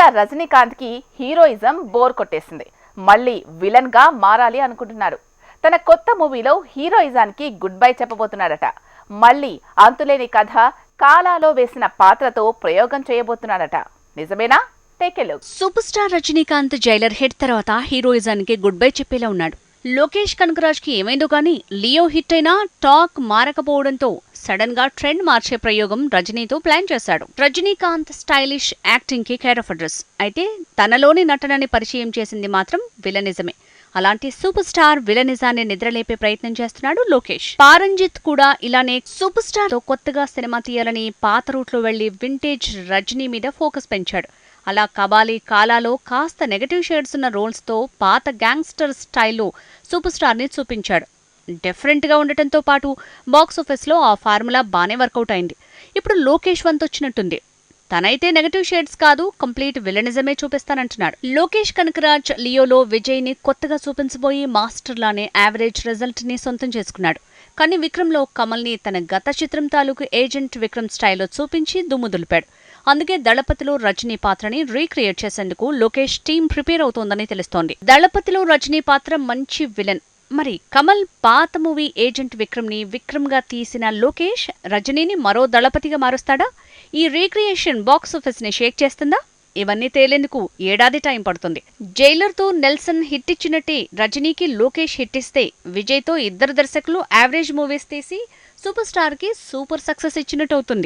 Star Rajinikanth కి heroism bore కొట్టేసింది. మళ్ళీ విలన్ గా మారాలి అనుకుంటున్నాడు. తన కొత్త మూవీలో హీరోయిజానికి గుడ్ బై చెప్పబోతున్నాడట. మళ్ళీ అంతులేని కథ కాలాలో వేసిన పాత్రతో ప్రయోగం చేయబోతున్నాడట. నిజమేనా? Take a look. Super star Rajinikanth Jailer hit తర్వాత హీరోయిజానికి గుడ్ బై చెప్పేలా ఉన్నాడు. లోకేష్ కనగరాజ్ కి ఏమైందో గానీ లియో హిట్ అయినా టాక్ మారకపోవడంతో సడన్ గా ట్రెండ్ మార్చే ప్రయోగం రజనీతో ప్లాన్ చేశాడు. రజనీకాంత్ స్టైలిష్ యాక్టింగ్ కి కేర్ ఆఫ్ అడ్రస్ అయితే తనలోని నటనని పరిచయం చేసింది మాత్రం విలనిజమే. అలాంటి సూపర్ స్టార్ విలనిజాన్ని నిద్రలేపే ప్రయత్నం చేస్తున్నాడు లోకేష్. పారంజిత్ కూడా ఇలానే సూపర్ స్టార్ తో కొత్తగా సినిమా తీయాలని పాత రూట్లో వెళ్లి వింటేజ్ రజనీ మీద ఫోకస్ పెంచాడు. అలా కబాలీ కాలాలో కాస్త నెగటివ్ షేడ్స్ ఉన్న రోల్స్ తో పాత గ్యాంగ్స్టర్ స్టైల్లో సూపర్ స్టార్ ని చూపించాడు. డిఫరెంట్ గా ఉండటంతో పాటు బాక్సాఫీస్ లో ఆ ఫార్ములా బానే వర్కౌట్ అయింది. ఇప్పుడు లోకేష్ వంతొచ్చినట్టుంది. తనైతే నెగటివ్ షేడ్స్ కాదు, కంప్లీట్ విలనిజమే చూపిస్తానంటున్నాడు. లోకేష్ కనగరాజ్ లియోలో విజయ్ ని కొత్తగా చూపించబోయి మాస్టర్ లానే యావరేజ్ రిజల్ట్ ని సొంతం చేసుకున్నాడు. కానీ విక్రమ్ లో కమల్ ని తన గత చిత్రం తాలూకు ఏజెంట్ విక్రమ్ స్టైల్లో చూపించి దుమ్ము దులిపాడు. అందుకే దళపతిలో రజనీ పాత్రని రీక్రియేట్ చేసేందుకు లోకేష్ టీం ప్రిపేర్ అవుతోందని తెలుస్తోంది. దళపతిలో రజనీ పాత్ర మంచి విలన్. మరి కమల్ పాత మూవీ ఏజెంట్ విక్రమ్ ని విక్రమ్ గా తీసిన లోకేష్ రజనీని మరో దళపతిగా మారుస్తాడా? ఈ రీక్రియేషన్ బాక్సాఫీస్ ని షేక్ చేస్తుందా? ఇవన్నీ తేలేందుకు ఏడాది టైం పడుతుంది. జైలర్ తో నెల్సన్ హిట్ ఇచ్చినట్టే రజనీకి లోకేష్ హిట్ ఇస్తే విజయ్ తో ఇద్దరు దర్శకులు యావరేజ్ మూవీస్ తీసి సూపర్ స్టార్ కి సూపర్ సక్సెస్ ఇచ్చినట్టు అవుతుంది.